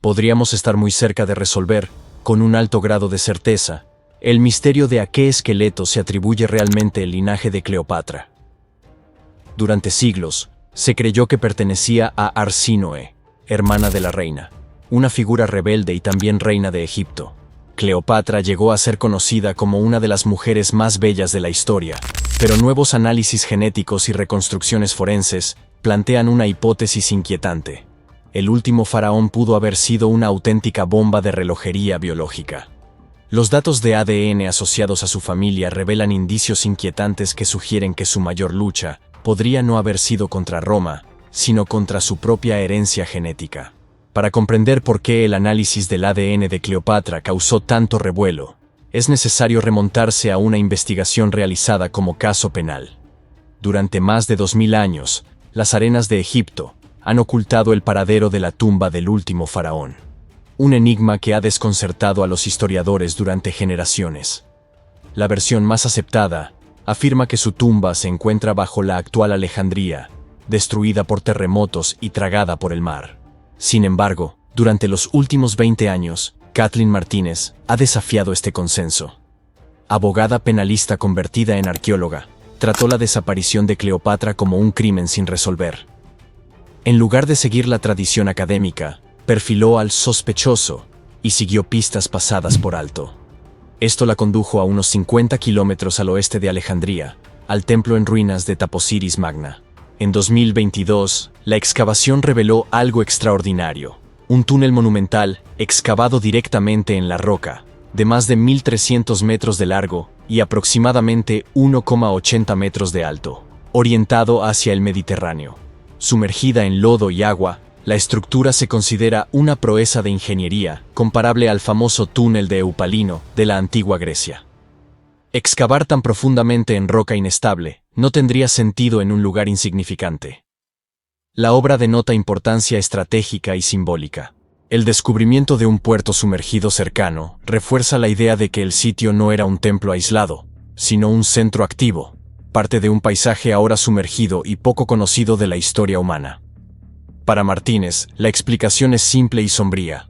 Podríamos estar muy cerca de resolver, con un alto grado de certeza, el misterio de a qué esqueleto se atribuye realmente el linaje de Cleopatra. Durante siglos, se creyó que pertenecía a Arsínoe, hermana de la reina, una figura rebelde y también reina de Egipto. Cleopatra llegó a ser conocida como una de las mujeres más bellas de la historia, pero nuevos análisis genéticos y reconstrucciones forenses plantean una hipótesis inquietante. El último faraón pudo haber sido una auténtica bomba de relojería biológica. Los datos de ADN asociados a su familia revelan indicios inquietantes que sugieren que su mayor lucha podría no haber sido contra Roma, sino contra su propia herencia genética. Para comprender por qué el análisis del ADN de Cleopatra causó tanto revuelo, es necesario remontarse a una investigación realizada como caso penal. Durante más de 2000 años, las arenas de Egipto han ocultado el paradero de la tumba del último faraón. Un enigma que ha desconcertado a los historiadores durante generaciones. La versión más aceptada afirma que su tumba se encuentra bajo la actual Alejandría, destruida por terremotos y tragada por el mar. Sin embargo, durante los últimos 20 años, Kathleen Martínez ha desafiado este consenso. Abogada penalista convertida en arqueóloga, trató la desaparición de Cleopatra como un crimen sin resolver. En lugar de seguir la tradición académica, perfiló al sospechoso y siguió pistas pasadas por alto. Esto la condujo a unos 50 kilómetros al oeste de Alejandría, al templo en ruinas de Taposiris Magna. En 2022, la excavación reveló algo extraordinario: un túnel monumental excavado directamente en la roca, de más de 1.300 metros de largo y aproximadamente 1,80 metros de alto, orientado hacia el Mediterráneo. Sumergida en lodo y agua, la estructura se considera una proeza de ingeniería comparable al famoso túnel de Eupalino de la antigua Grecia. Excavar tan profundamente en roca inestable no tendría sentido en un lugar insignificante. La obra denota importancia estratégica y simbólica. El descubrimiento de un puerto sumergido cercano refuerza la idea de que el sitio no era un templo aislado, sino un centro activo, parte de un paisaje ahora sumergido y poco conocido de la historia humana. Para Martínez, la explicación es simple y sombría.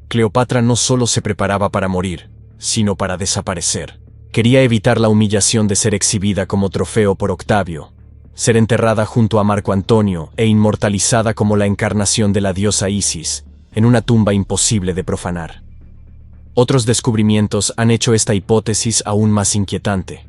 Cleopatra no solo se preparaba para morir, sino para desaparecer. Quería evitar la humillación de ser exhibida como trofeo por Octavio, ser enterrada junto a Marco Antonio e inmortalizada como la encarnación de la diosa Isis, en una tumba imposible de profanar. Otros descubrimientos han hecho esta hipótesis aún más inquietante.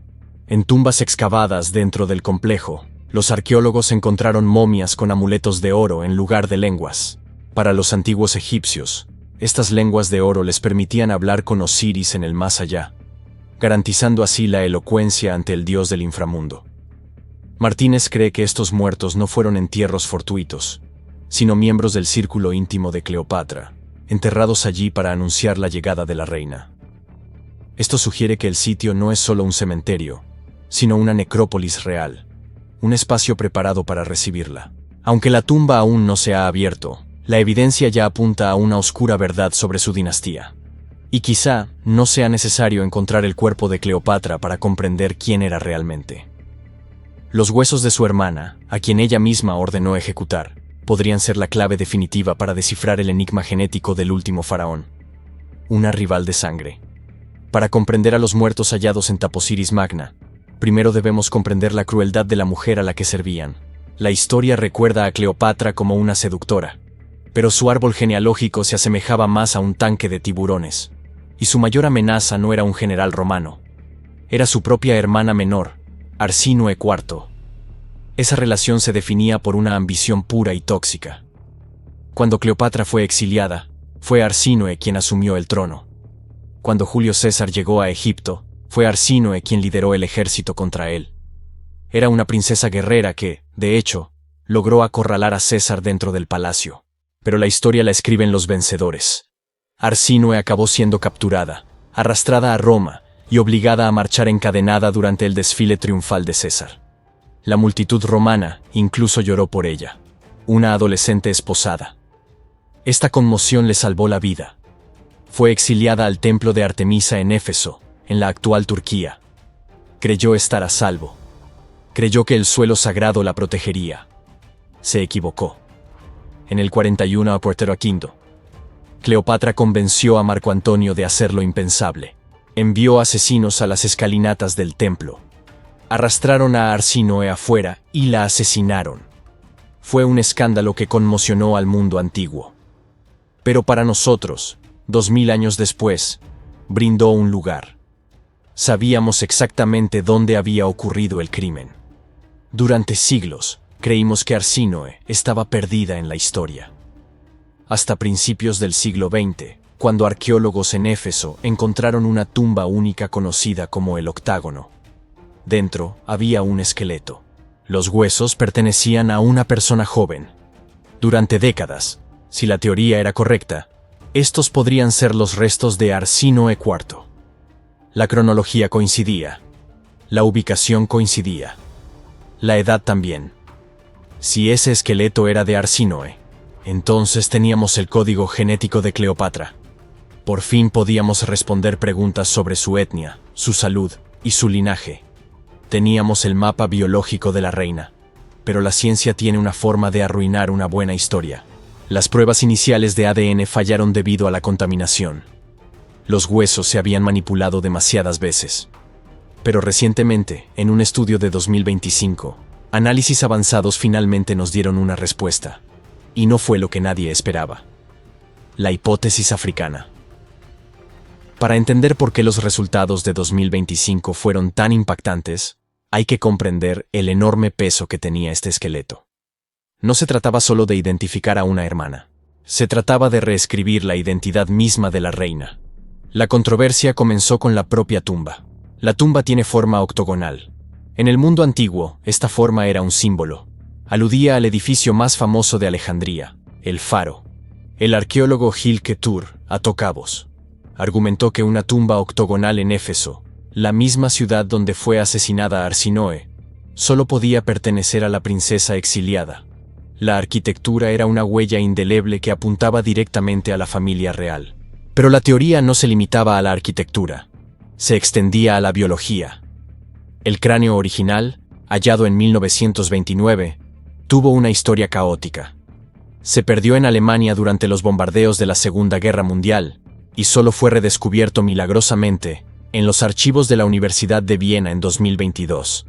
En tumbas excavadas dentro del complejo, los arqueólogos encontraron momias con amuletos de oro en lugar de lenguas. Para los antiguos egipcios, estas lenguas de oro les permitían hablar con Osiris en el más allá, garantizando así la elocuencia ante el dios del inframundo. Martínez cree que estos muertos no fueron entierros fortuitos, sino miembros del círculo íntimo de Cleopatra, enterrados allí para anunciar la llegada de la reina. Esto sugiere que el sitio no es solo un cementerio, sino una necrópolis real, un espacio preparado para recibirla. Aunque la tumba aún no se ha abierto, la evidencia ya apunta a una oscura verdad sobre su dinastía. Y quizá no sea necesario encontrar el cuerpo de Cleopatra para comprender quién era realmente. Los huesos de su hermana, a quien ella misma ordenó ejecutar, podrían ser la clave definitiva para descifrar el enigma genético del último faraón. Una rival de sangre. Para comprender a los muertos hallados en Taposiris Magna, primero debemos comprender la crueldad de la mujer a la que servían. La historia recuerda a Cleopatra como una seductora, pero su árbol genealógico se asemejaba más a un tanque de tiburones, y su mayor amenaza no era un general romano. Era su propia hermana menor, Arsínoe IV. Esa relación se definía por una ambición pura y tóxica. Cuando Cleopatra fue exiliada, fue Arsínoe quien asumió el trono. Cuando Julio César llegó a Egipto, fue Arsínoe quien lideró el ejército contra él. Era una princesa guerrera que, de hecho, logró acorralar a César dentro del palacio. Pero la historia la escriben los vencedores. Arsínoe acabó siendo capturada, arrastrada a Roma y obligada a marchar encadenada durante el desfile triunfal de César. La multitud romana incluso lloró por ella, una adolescente esposada. Esta conmoción le salvó la vida. Fue exiliada al templo de Artemisa en Éfeso, en la actual Turquía. Creyó estar a salvo. Creyó que el suelo sagrado la protegería. Se equivocó. En el 41 a Puerto Quinto. Cleopatra convenció a Marco Antonio de hacer lo impensable. Envió asesinos a las escalinatas del templo. Arrastraron a Arsínoe afuera y la asesinaron. Fue un escándalo que conmocionó al mundo antiguo. Pero para nosotros, 2000 años después, brindó un lugar. Sabíamos exactamente dónde había ocurrido el crimen. Durante siglos, creímos que Arsínoe estaba perdida en la historia. Hasta principios del siglo XX, cuando arqueólogos en Éfeso encontraron una tumba única conocida como el Octágono. Dentro había un esqueleto. Los huesos pertenecían a una persona joven. Durante décadas, si la teoría era correcta, estos podrían ser los restos de Arsínoe IV. La cronología coincidía. La ubicación coincidía. La edad también. Si ese esqueleto era de Arsínoe, entonces teníamos el código genético de Cleopatra. Por fin podíamos responder preguntas sobre su etnia, su salud y su linaje. Teníamos el mapa biológico de la reina. Pero la ciencia tiene una forma de arruinar una buena historia. Las pruebas iniciales de ADN fallaron debido a la contaminación. Los huesos se habían manipulado demasiadas veces. Pero recientemente, en un estudio de 2025, análisis avanzados finalmente nos dieron una respuesta. Y no fue lo que nadie esperaba. La hipótesis africana. Para entender por qué los resultados de 2025 fueron tan impactantes, hay que comprender el enorme peso que tenía este esqueleto. No se trataba solo de identificar a una hermana. Se trataba de reescribir la identidad misma de la reina. La controversia comenzó con la propia tumba. La tumba tiene forma octogonal. En el mundo antiguo, esta forma era un símbolo. Aludía al edificio más famoso de Alejandría, el Faro. El arqueólogo Gil Ketur, Atocabos, argumentó que una tumba octogonal en Éfeso, la misma ciudad donde fue asesinada Arsínoe, solo podía pertenecer a la princesa exiliada. La arquitectura era una huella indeleble que apuntaba directamente a la familia real. Pero la teoría no se limitaba a la arquitectura, se extendía a la biología. El cráneo original, hallado en 1929, tuvo una historia caótica. Se perdió en Alemania durante los bombardeos de la Segunda Guerra Mundial, y solo fue redescubierto milagrosamente en los archivos de la Universidad de Viena en 2022.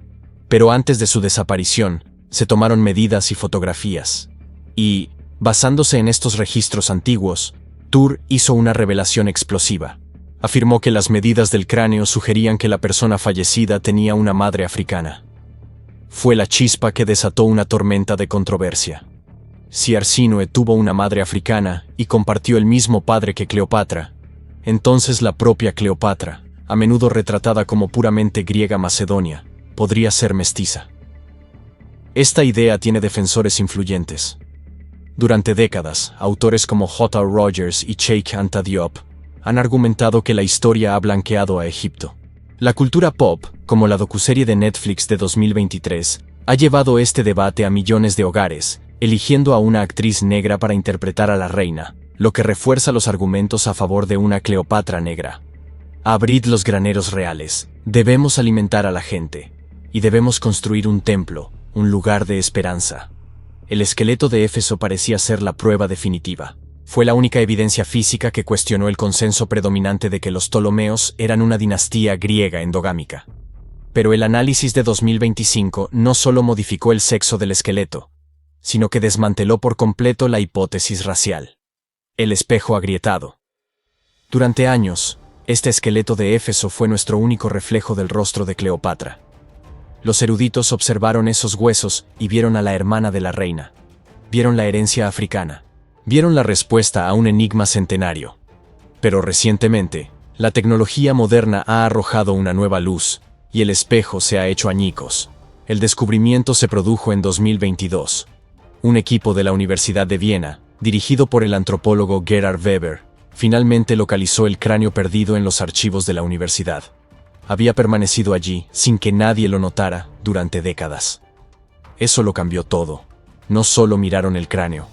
Pero antes de su desaparición, se tomaron medidas y fotografías. Y, basándose en estos registros antiguos, Tur hizo una revelación explosiva. Afirmó que las medidas del cráneo sugerían que la persona fallecida tenía una madre africana. Fue la chispa que desató una tormenta de controversia. Si Arsínoe tuvo una madre africana y compartió el mismo padre que Cleopatra, entonces la propia Cleopatra, a menudo retratada como puramente griega macedonia, podría ser mestiza. Esta idea tiene defensores influyentes. Durante décadas, autores como J. Rogers y Cheikh Anta Diop han argumentado que la historia ha blanqueado a Egipto. La cultura pop, como la docuserie de Netflix de 2023, ha llevado este debate a millones de hogares, eligiendo a una actriz negra para interpretar a la reina, lo que refuerza los argumentos a favor de una Cleopatra negra. Abrid los graneros reales, debemos alimentar a la gente, y debemos construir un templo, un lugar de esperanza. El esqueleto de Éfeso parecía ser la prueba definitiva. Fue la única evidencia física que cuestionó el consenso predominante de que los Ptolomeos eran una dinastía griega endogámica. Pero el análisis de 2025 no solo modificó el sexo del esqueleto, sino que desmanteló por completo la hipótesis racial. El espejo agrietado. Durante años, este esqueleto de Éfeso fue nuestro único reflejo del rostro de Cleopatra. Los eruditos observaron esos huesos y vieron a la hermana de la reina. Vieron la herencia africana. Vieron la respuesta a un enigma centenario. Pero recientemente, la tecnología moderna ha arrojado una nueva luz, y el espejo se ha hecho añicos. El descubrimiento se produjo en 2022. Un equipo de la Universidad de Viena, dirigido por el antropólogo Gerhard Weber, finalmente localizó el cráneo perdido en los archivos de la universidad. Había permanecido allí, sin que nadie lo notara, durante décadas. Eso lo cambió todo. No solo miraron el cráneo,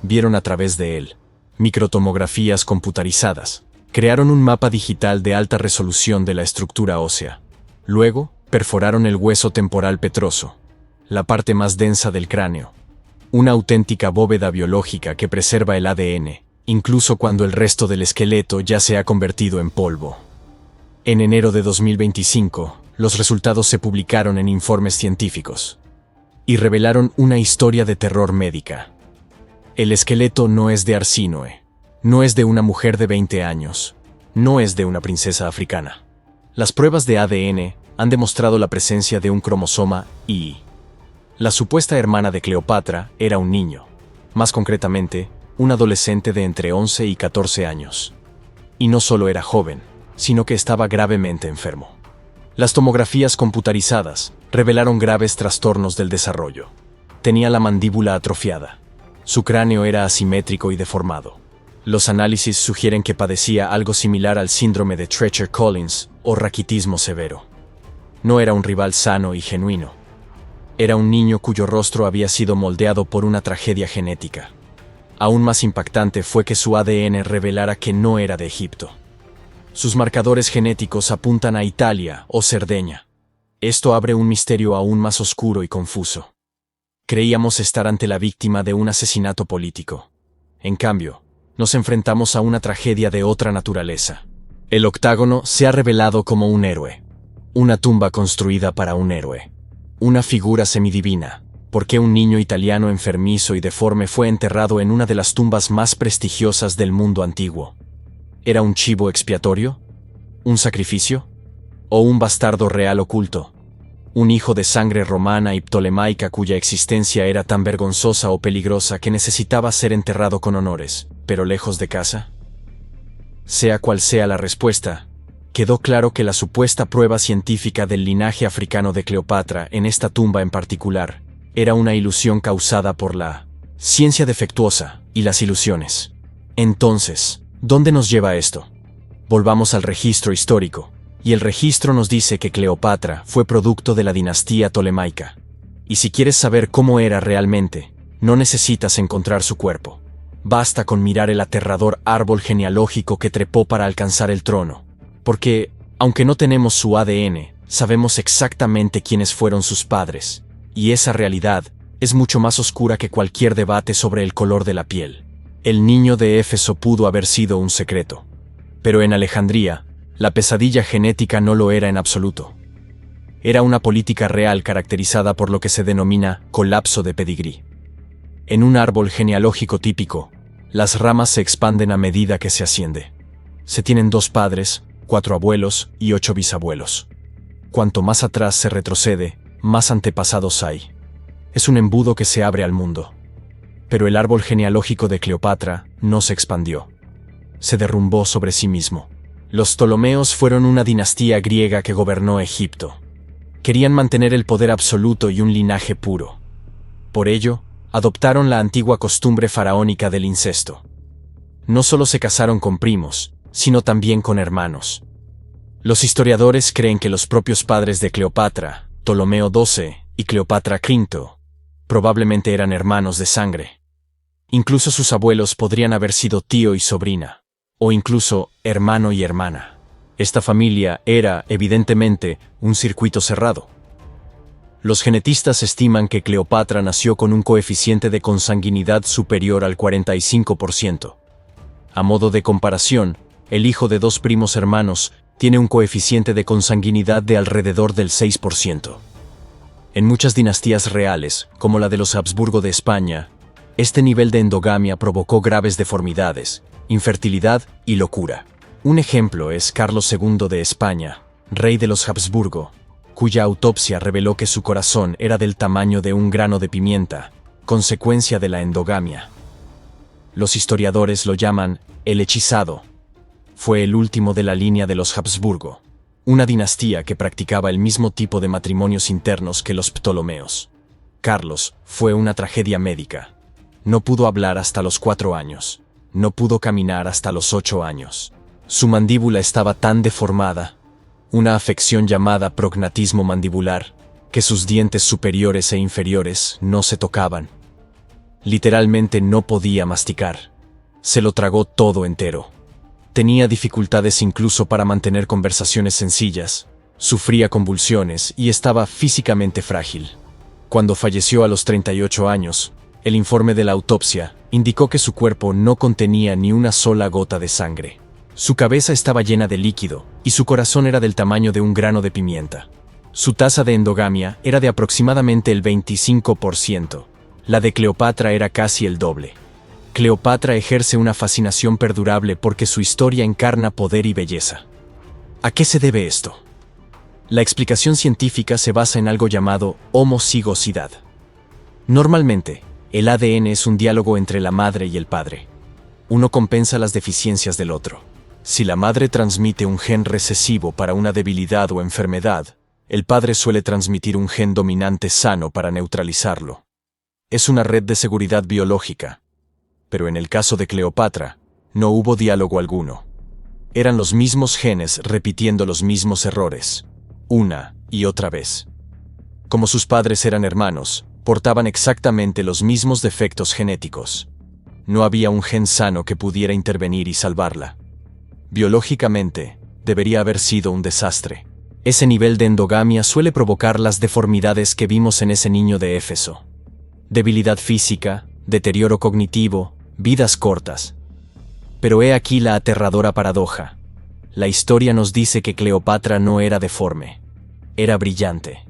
vieron a través de él. Microtomografías computarizadas. Crearon un mapa digital de alta resolución de la estructura ósea. Luego, perforaron el hueso temporal petroso, la parte más densa del cráneo. Una auténtica bóveda biológica que preserva el ADN, incluso cuando el resto del esqueleto ya se ha convertido en polvo. En enero de 2025, los resultados se publicaron en informes científicos y revelaron una historia de terror médica. El esqueleto no es de Arsinoe, no es de una mujer de 20 años, no es de una princesa africana. Las pruebas de ADN han demostrado la presencia de un cromosoma Y. La supuesta hermana de Cleopatra era un niño, más concretamente, un adolescente de entre 11 y 14 años. Y no solo era joven, sino que estaba gravemente enfermo. Las tomografías computarizadas revelaron graves trastornos del desarrollo. Tenía la mandíbula atrofiada. Su cráneo era asimétrico y deformado. Los análisis sugieren que padecía algo similar al síndrome de Treacher-Collins o raquitismo severo. No era un rival sano y genuino. Era un niño cuyo rostro había sido moldeado por una tragedia genética. Aún más impactante fue que su ADN revelara que no era de Egipto. Sus marcadores genéticos apuntan a Italia o Cerdeña. Esto abre un misterio aún más oscuro y confuso. Creíamos estar ante la víctima de un asesinato político. En cambio, nos enfrentamos a una tragedia de otra naturaleza. El octágono se ha revelado como un héroe. Una tumba construida para un héroe. Una figura semidivina. ¿Por qué un niño italiano enfermizo y deforme fue enterrado en una de las tumbas más prestigiosas del mundo antiguo? ¿Era un chivo expiatorio? ¿Un sacrificio? ¿O un bastardo real oculto? ¿Un hijo de sangre romana y ptolemaica cuya existencia era tan vergonzosa o peligrosa que necesitaba ser enterrado con honores, pero lejos de casa? Sea cual sea la respuesta, quedó claro que la supuesta prueba científica del linaje africano de Cleopatra en esta tumba en particular era una ilusión causada por la ciencia defectuosa y las ilusiones. Entonces, ¿dónde nos lleva esto? Volvamos al registro histórico, y el registro nos dice que Cleopatra fue producto de la dinastía tolemaica. Y si quieres saber cómo era realmente, no necesitas encontrar su cuerpo. Basta con mirar el aterrador árbol genealógico que trepó para alcanzar el trono. Porque, aunque no tenemos su ADN, sabemos exactamente quiénes fueron sus padres. Y esa realidad es mucho más oscura que cualquier debate sobre el color de la piel. El niño de Éfeso pudo haber sido un secreto. Pero en Alejandría, la pesadilla genética no lo era en absoluto. Era una política real caracterizada por lo que se denomina colapso de pedigrí. En un árbol genealógico típico, las ramas se expanden a medida que se asciende. Se tienen 2 padres, 4 abuelos y 8 bisabuelos. Cuanto más atrás se retrocede, más antepasados hay. Es un embudo que se abre al mundo. Pero el árbol genealógico de Cleopatra no se expandió. Se derrumbó sobre sí mismo. Los Ptolomeos fueron una dinastía griega que gobernó Egipto. Querían mantener el poder absoluto y un linaje puro. Por ello, adoptaron la antigua costumbre faraónica del incesto. No solo se casaron con primos, sino también con hermanos. Los historiadores creen que los propios padres de Cleopatra, Ptolomeo XII y Cleopatra V, probablemente eran hermanos de sangre. Incluso sus abuelos podrían haber sido tío y sobrina, o incluso hermano y hermana. Esta familia era, evidentemente, un circuito cerrado. Los genetistas estiman que Cleopatra nació con un coeficiente de consanguinidad superior al 45%. A modo de comparación, el hijo de 2 primos hermanos tiene un coeficiente de consanguinidad de alrededor del 6%. En muchas dinastías reales, como la de los Habsburgo de España, este nivel de endogamia provocó graves deformidades, infertilidad y locura. Un ejemplo es Carlos II de España, rey de los Habsburgo, cuya autopsia reveló que su corazón era del tamaño de un grano de pimienta, consecuencia de la endogamia. Los historiadores lo llaman el hechizado. Fue el último de la línea de los Habsburgo, una dinastía que practicaba el mismo tipo de matrimonios internos que los Ptolomeos. Carlos fue una tragedia médica. No pudo hablar hasta los 4 años. No pudo caminar hasta los 8 años. Su mandíbula estaba tan deformada, una afección llamada prognatismo mandibular, que sus dientes superiores e inferiores no se tocaban. Literalmente no podía masticar. Se lo tragó todo entero. Tenía dificultades incluso para mantener conversaciones sencillas, sufría convulsiones y estaba físicamente frágil. Cuando falleció a los 38 años, El informe de la autopsia indicó que su cuerpo no contenía ni una sola gota de sangre. Su cabeza estaba llena de líquido y su corazón era del tamaño de un grano de pimienta. Su tasa de endogamia era de aproximadamente el 25%. La de Cleopatra era casi el doble. Cleopatra ejerce una fascinación perdurable porque su historia encarna poder y belleza. ¿A qué se debe esto? La explicación científica se basa en algo llamado homocigosidad. Normalmente, el ADN es un diálogo entre la madre y el padre. Uno compensa las deficiencias del otro. Si la madre transmite un gen recesivo para una debilidad o enfermedad, el padre suele transmitir un gen dominante sano para neutralizarlo. Es una red de seguridad biológica. Pero en el caso de Cleopatra, no hubo diálogo alguno. Eran los mismos genes repitiendo los mismos errores, una y otra vez. Como sus padres eran hermanos, portaban exactamente los mismos defectos genéticos. No había un gen sano que pudiera intervenir y salvarla. Biológicamente, debería haber sido un desastre. Ese nivel de endogamia suele provocar las deformidades que vimos en ese niño de Éfeso. Debilidad física, deterioro cognitivo, vidas cortas. Pero he aquí la aterradora paradoja. La historia nos dice que Cleopatra no era deforme. Era brillante.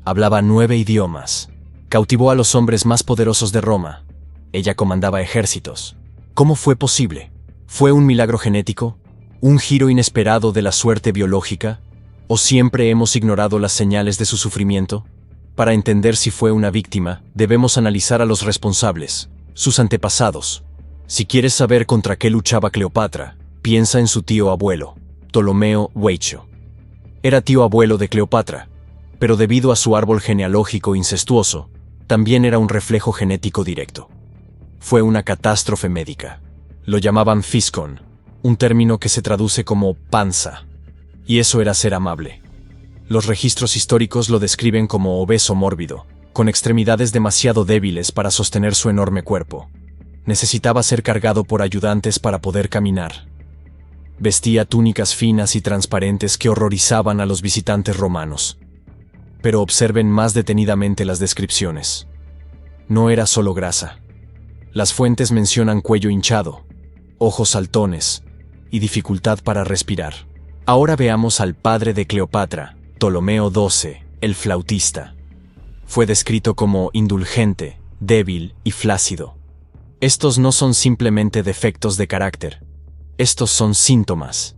Hablaba 9 idiomas. Cautivó a los hombres más poderosos de Roma. Ella comandaba ejércitos. ¿Cómo fue posible? ¿Fue un milagro genético? ¿Un giro inesperado de la suerte biológica? ¿O siempre hemos ignorado las señales de su sufrimiento? Para entender si fue una víctima, debemos analizar a los responsables, sus antepasados. Si quieres saber contra qué luchaba Cleopatra, piensa en su tío abuelo, Ptolomeo Huecho. Era tío abuelo de Cleopatra, pero debido a su árbol genealógico incestuoso, también era un reflejo genético directo. Fue una catástrofe médica. Lo llamaban fiscón, un término que se traduce como panza. Y eso era ser amable. Los registros históricos lo describen como obeso mórbido, con extremidades demasiado débiles para sostener su enorme cuerpo. Necesitaba ser cargado por ayudantes para poder caminar. Vestía túnicas finas y transparentes que horrorizaban a los visitantes romanos. Pero observen más detenidamente las descripciones. No era solo grasa. Las fuentes mencionan cuello hinchado, ojos saltones y dificultad para respirar. Ahora veamos al padre de Cleopatra, Ptolomeo XII, el flautista. Fue descrito como indulgente, débil y flácido. Estos no son simplemente defectos de carácter. Estos son síntomas.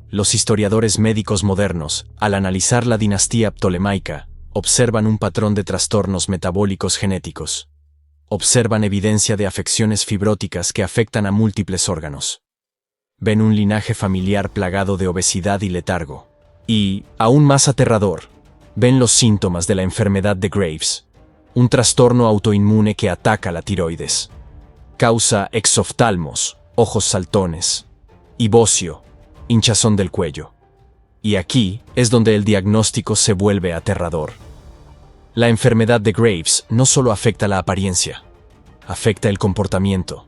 Los historiadores médicos modernos, al analizar la dinastía ptolemaica, observan un patrón de trastornos metabólicos genéticos. Observan evidencia de afecciones fibróticas que afectan a múltiples órganos. Ven un linaje familiar plagado de obesidad y letargo. Y, aún más aterrador, ven los síntomas de la enfermedad de Graves, un trastorno autoinmune que ataca la tiroides. Causa exoftalmos, ojos saltones, y bocio, hinchazón del cuello. Y aquí es donde el diagnóstico se vuelve aterrador. La enfermedad de Graves no solo afecta la apariencia, afecta el comportamiento,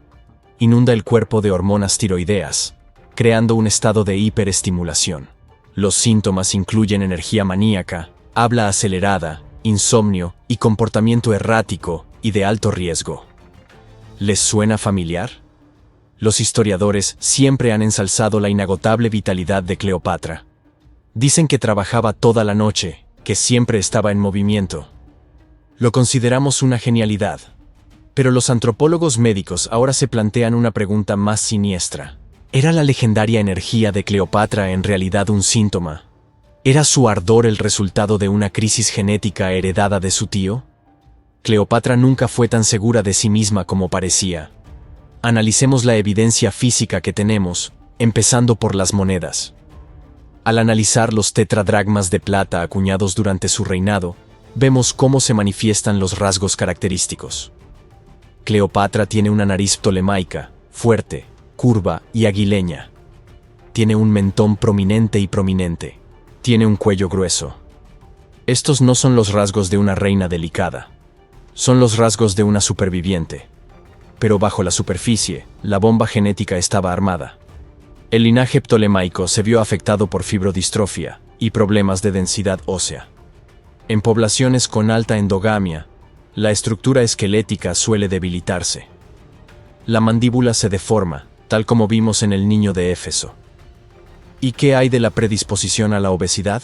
inunda el cuerpo de hormonas tiroideas, creando un estado de hiperestimulación. Los síntomas incluyen energía maníaca, habla acelerada, insomnio y comportamiento errático y de alto riesgo. ¿Les suena familiar? Los historiadores siempre han ensalzado la inagotable vitalidad de Cleopatra. Dicen que trabajaba toda la noche, que siempre estaba en movimiento. Lo consideramos una genialidad. Pero los antropólogos médicos ahora se plantean una pregunta más siniestra. ¿Era la legendaria energía de Cleopatra en realidad un síntoma? ¿Era su ardor el resultado de una crisis genética heredada de su tío? Cleopatra nunca fue tan segura de sí misma como parecía. Analicemos la evidencia física que tenemos, empezando por las monedas. Al analizar los tetradracmas de plata acuñados durante su reinado, vemos cómo se manifiestan los rasgos característicos. Cleopatra tiene una nariz ptolemaica, fuerte, curva y aguileña. Tiene un mentón prominente y prominente. Tiene un cuello grueso. Estos no son los rasgos de una reina delicada. Son los rasgos de una superviviente. Pero bajo la superficie, la bomba genética estaba armada. El linaje ptolemaico se vio afectado por fibrodistrofia y problemas de densidad ósea. En poblaciones con alta endogamia, La estructura esquelética suele debilitarse. La mandíbula se deforma, tal como vimos en el niño de Éfeso. ¿Y qué hay de la predisposición a la obesidad?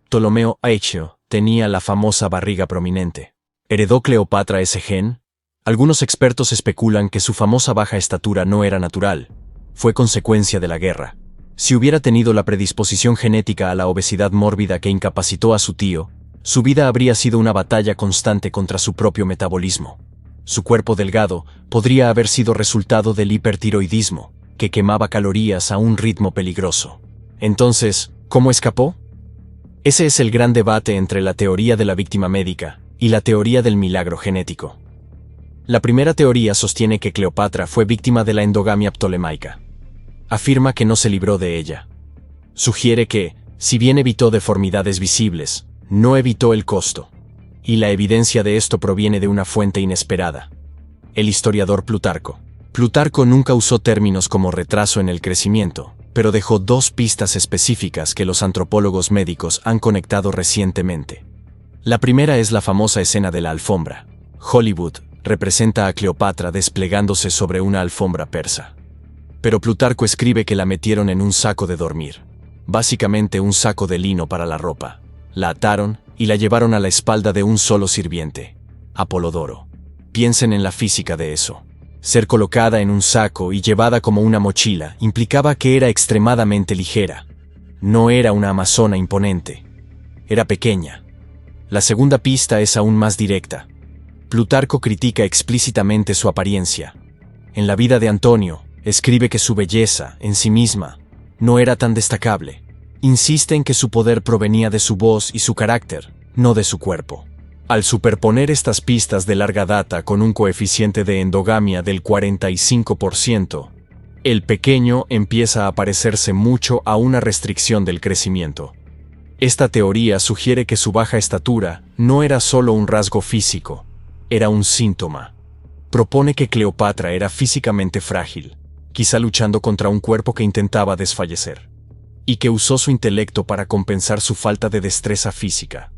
Ptolomeo Aicheo tenía la famosa barriga prominente. ¿Heredó Cleopatra ese gen? Algunos expertos especulan que su famosa baja estatura no era natural, fue consecuencia de la guerra. Si hubiera tenido la predisposición genética a la obesidad mórbida que incapacitó a su tío, su vida habría sido una batalla constante contra su propio metabolismo. Su cuerpo delgado podría haber sido resultado del hipertiroidismo, que quemaba calorías a un ritmo peligroso. Entonces, ¿cómo escapó? Ese es el gran debate entre la teoría de la víctima médica y la teoría del milagro genético. La primera teoría sostiene que Cleopatra fue víctima de la endogamia ptolemaica. Afirma que no se libró de ella. Sugiere que, si bien evitó deformidades visibles, no evitó el costo. Y la evidencia de esto proviene de una fuente inesperada: el historiador Plutarco. Plutarco nunca usó términos como retraso en el crecimiento, pero dejó dos pistas específicas que los antropólogos médicos han conectado recientemente. La primera es la famosa escena de la alfombra. Hollywood representa a Cleopatra desplegándose sobre una alfombra persa. Pero Plutarco escribe que la metieron en un saco de dormir, básicamente un saco de lino para la ropa. La ataron y la llevaron a la espalda de un solo sirviente, Apolodoro. Piensen en la física de eso. Ser colocada en un saco y llevada como una mochila implicaba que era extremadamente ligera. No era una amazona imponente. Era pequeña. La segunda pista es aún más directa. Plutarco critica explícitamente su apariencia. En la vida de Antonio, escribe que su belleza, en sí misma, no era tan destacable. Insiste en que su poder provenía de su voz y su carácter, no de su cuerpo. Al superponer estas pistas de larga data con un coeficiente de endogamia del 45%, el pequeño empieza a parecerse mucho a una restricción del crecimiento. Esta teoría sugiere que su baja estatura no era solo un rasgo físico, era un síntoma. Propone que Cleopatra era físicamente frágil, quizá luchando contra un cuerpo que intentaba desfallecer, y que usó su intelecto para compensar su falta de destreza física.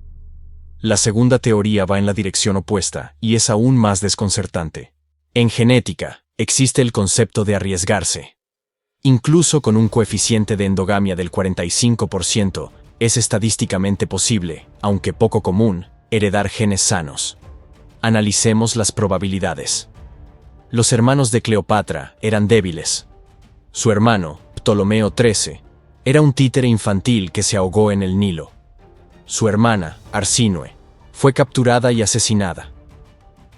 La segunda teoría va en la dirección opuesta y es aún más desconcertante. En genética, existe el concepto de arriesgarse. Incluso con un coeficiente de endogamia del 45%, es estadísticamente posible, aunque poco común, heredar genes sanos. Analicemos las probabilidades. Los hermanos de Cleopatra eran débiles. Su hermano, Ptolomeo XIII, era un títere infantil que se ahogó en el Nilo. Su hermana, Arsínoe, fue capturada y asesinada.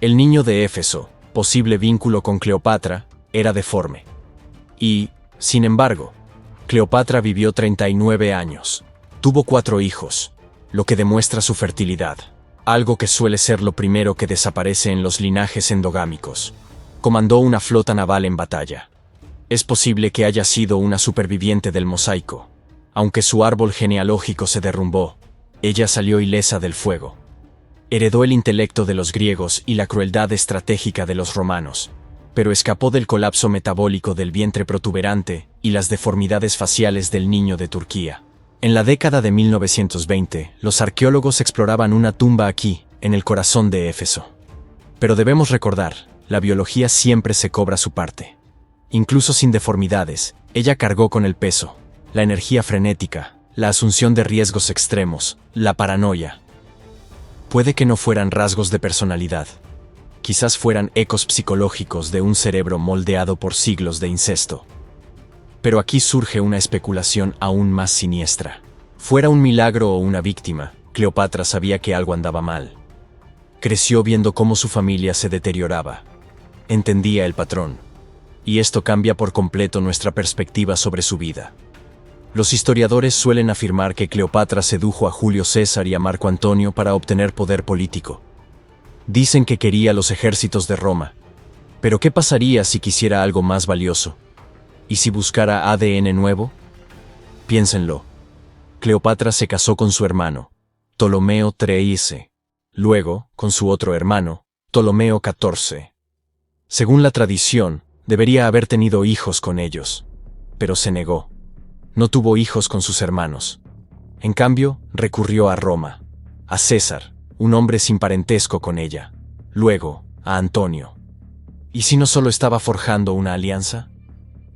El niño de Éfeso, posible vínculo con Cleopatra, era deforme. Y, sin embargo, Cleopatra vivió 39 años. Tuvo 4 hijos, lo que demuestra su fertilidad, algo que suele ser lo primero que desaparece en los linajes endogámicos. Comandó una flota naval en batalla. Es posible que haya sido una superviviente del mosaico. Aunque su árbol genealógico se derrumbó, ella salió ilesa del fuego. Heredó el intelecto de los griegos y la crueldad estratégica de los romanos, pero escapó del colapso metabólico del vientre protuberante y las deformidades faciales del niño de Turquía. En la década de 1920, los arqueólogos exploraban una tumba aquí, en el corazón de Éfeso. Pero debemos recordar, la biología siempre se cobra su parte. Incluso sin deformidades, ella cargó con el peso, la energía frenética, la asunción de riesgos extremos, la paranoia. Puede que no fueran rasgos de personalidad. Quizás fueran ecos psicológicos de un cerebro moldeado por siglos de incesto. Pero aquí surge una especulación aún más siniestra. Fuera un milagro o una víctima, Cleopatra sabía que algo andaba mal. Creció viendo cómo su familia se deterioraba. Entendía el patrón. Y esto cambia por completo nuestra perspectiva sobre su vida. Los historiadores suelen afirmar que Cleopatra sedujo a Julio César y a Marco Antonio para obtener poder político. Dicen que quería los ejércitos de Roma. Pero ¿qué pasaría si quisiera algo más valioso? ¿Y si buscara ADN nuevo? Piénsenlo. Cleopatra se casó con su hermano, Ptolomeo XIII, luego con su otro hermano, Ptolomeo XIV. Según la tradición, debería haber tenido hijos con ellos, pero se negó. No tuvo hijos con sus hermanos. En cambio, recurrió a Roma, a César, un hombre sin parentesco con ella, luego a Antonio. ¿Y si no solo estaba forjando una alianza?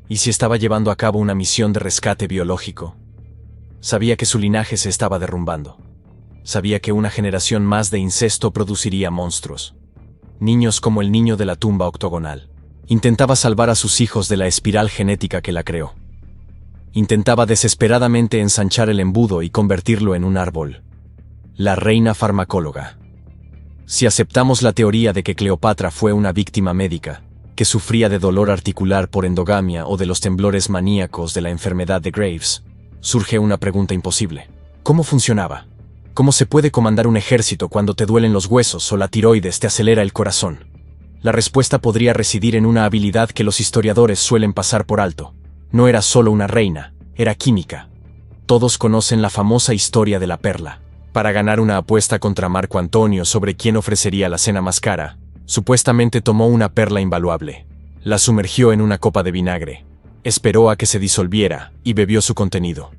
¿Y si estaba llevando a cabo una misión de rescate biológico? Sabía que su linaje se estaba derrumbando. Sabía que una generación más de incesto produciría monstruos. Niños como el niño de la tumba octogonal. Intentaba salvar a sus hijos de la espiral genética que la creó. Intentaba desesperadamente ensanchar el embudo y convertirlo en un árbol. La reina farmacóloga. Si aceptamos la teoría de que Cleopatra fue una víctima médica, que sufría de dolor articular por endogamia o de los temblores maníacos de la enfermedad de Graves, surge una pregunta imposible. ¿Cómo funcionaba? ¿Cómo se puede comandar un ejército cuando te duelen los huesos o la tiroides te acelera el corazón? La respuesta podría residir en una habilidad que los historiadores suelen pasar por alto. No era solo una reina, era química. Todos conocen la famosa historia de la perla. Para ganar una apuesta contra Marco Antonio sobre quién ofrecería la cena más cara, supuestamente tomó una perla invaluable, la sumergió en una copa de vinagre, esperó a que se disolviera y bebió su contenido.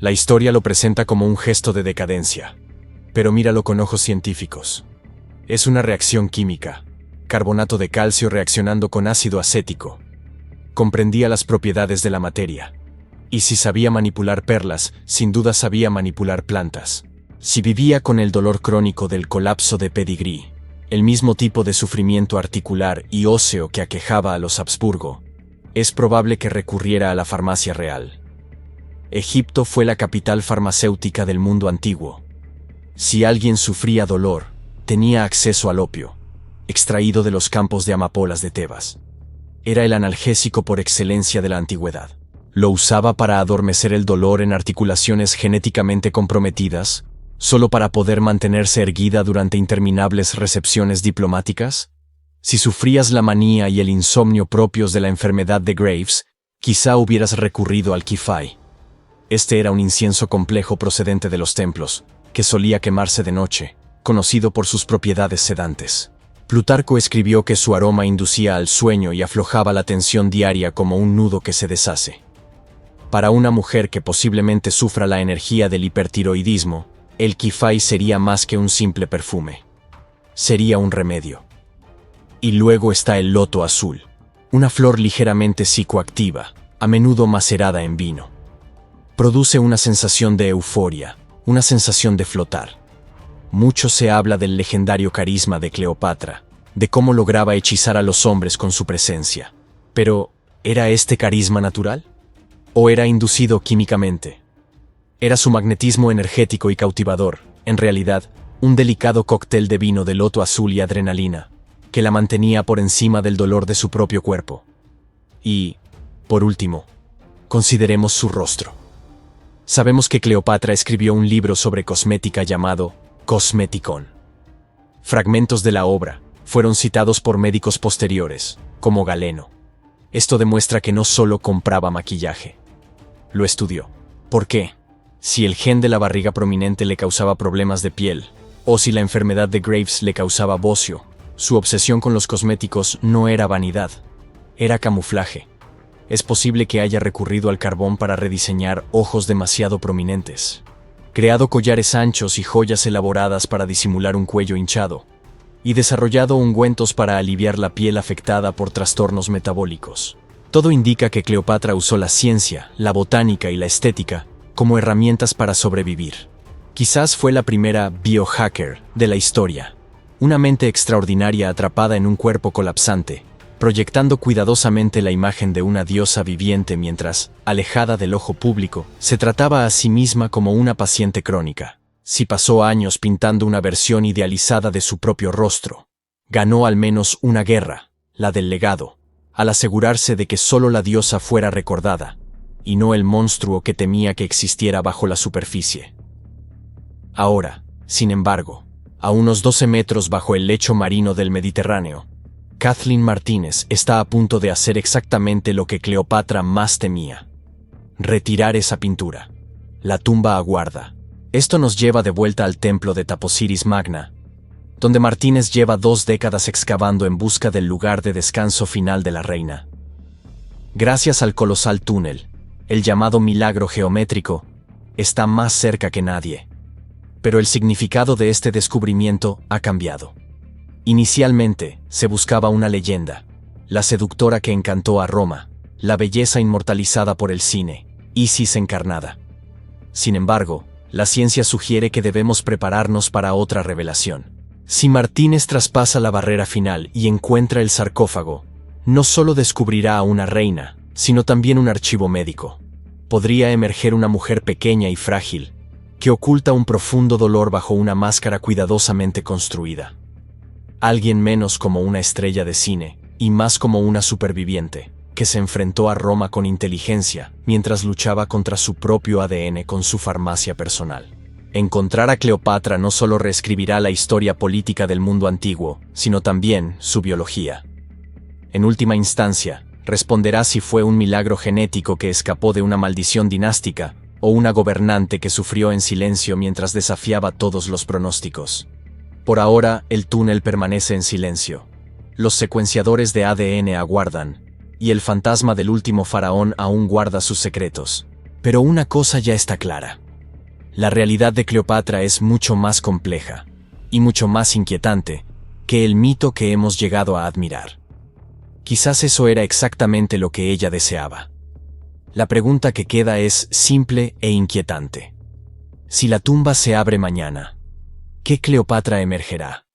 La historia lo presenta como un gesto de decadencia, pero míralo con ojos científicos. Es una reacción química, carbonato de calcio reaccionando con ácido acético. Comprendía las propiedades de la materia. Y si sabía manipular perlas, sin duda sabía manipular plantas. Si vivía con el dolor crónico del colapso de Pedigree, el mismo tipo de sufrimiento articular y óseo que aquejaba a los Habsburgo, es probable que recurriera a la farmacia real. Egipto fue la capital farmacéutica del mundo antiguo. Si alguien sufría dolor, tenía acceso al opio, extraído de los campos de amapolas de Tebas. Era el analgésico por excelencia de la antigüedad. Lo usaba para adormecer el dolor en articulaciones genéticamente comprometidas, solo para poder mantenerse erguida durante interminables recepciones diplomáticas. Si sufrías la manía y el insomnio propios de la enfermedad de Graves, quizá hubieras recurrido al kifai. Este era un incienso complejo procedente de los templos, que solía quemarse de noche, conocido por sus propiedades sedantes. Plutarco escribió que su aroma inducía al sueño y aflojaba la tensión diaria como un nudo que se deshace. Para una mujer que posiblemente sufra la energía del hipertiroidismo, el kifai sería más que un simple perfume. Sería un remedio. Y luego está el loto azul, una flor ligeramente psicoactiva, a menudo macerada en vino. Produce una sensación de euforia, una sensación de flotar. Mucho se habla del legendario carisma de Cleopatra, de cómo lograba hechizar a los hombres con su presencia. Pero, ¿era este carisma natural? ¿O era inducido químicamente? Era su magnetismo energético y cautivador, en realidad, un delicado cóctel de vino de loto azul y adrenalina, que la mantenía por encima del dolor de su propio cuerpo. Y, por último, consideremos su rostro. Sabemos que Cleopatra escribió un libro sobre cosmética llamado Cosmeticon. Fragmentos de la obra fueron citados por médicos posteriores, como Galeno. Esto demuestra que no solo compraba maquillaje. Lo estudió. ¿Por qué? Si el gen de la barriga prominente le causaba problemas de piel, o si la enfermedad de Graves le causaba bocio, su obsesión con los cosméticos no era vanidad, era camuflaje. Es posible que haya recurrido al carbón para rediseñar ojos demasiado prominentes, creado collares anchos y joyas elaboradas para disimular un cuello hinchado, y desarrollado ungüentos para aliviar la piel afectada por trastornos metabólicos. Todo indica que Cleopatra usó la ciencia, la botánica y la estética como herramientas para sobrevivir. Quizás fue la primera biohacker de la historia, una mente extraordinaria atrapada en un cuerpo colapsante, proyectando cuidadosamente la imagen de una diosa viviente mientras, alejada del ojo público, se trataba a sí misma como una paciente crónica. Si pasó años pintando una versión idealizada de su propio rostro, ganó al menos una guerra, la del legado, al asegurarse de que solo la diosa fuera recordada, y no el monstruo que temía que existiera bajo la superficie. Ahora, sin embargo, a unos 12 metros bajo el lecho marino del Mediterráneo, Kathleen Martínez está a punto de hacer exactamente lo que Cleopatra más temía: retirar esa pintura. La tumba aguarda. Esto nos lleva de vuelta al templo de Taposiris Magna, donde Martínez lleva 2 décadas excavando en busca del lugar de descanso final de la reina. Gracias al colosal túnel, el llamado milagro geométrico está más cerca que nadie. Pero el significado de este descubrimiento ha cambiado. Inicialmente, se buscaba una leyenda, la seductora que encantó a Roma, la belleza inmortalizada por el cine, Isis encarnada. Sin embargo, la ciencia sugiere que debemos prepararnos para otra revelación. Si Martínez traspasa la barrera final y encuentra el sarcófago, no solo descubrirá a una reina, sino también un archivo médico. Podría emerger una mujer pequeña y frágil, que oculta un profundo dolor bajo una máscara cuidadosamente construida. Alguien menos como una estrella de cine, y más como una superviviente, que se enfrentó a Roma con inteligencia, mientras luchaba contra su propio ADN con su farmacia personal. Encontrar a Cleopatra no solo reescribirá la historia política del mundo antiguo, sino también su biología. En última instancia, responderá si fue un milagro genético que escapó de una maldición dinástica, o una gobernante que sufrió en silencio mientras desafiaba todos los pronósticos. Por ahora, el túnel permanece en silencio. Los secuenciadores de ADN aguardan, y el fantasma del último faraón aún guarda sus secretos. Pero una cosa ya está clara. La realidad de Cleopatra es mucho más compleja, y mucho más inquietante, que el mito que hemos llegado a admirar. Quizás eso era exactamente lo que ella deseaba. La pregunta que queda es simple e inquietante. Si la tumba se abre mañana, ¿qué Cleopatra emergerá?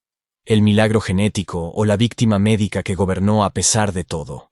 ¿El milagro genético o la víctima médica que gobernó a pesar de todo?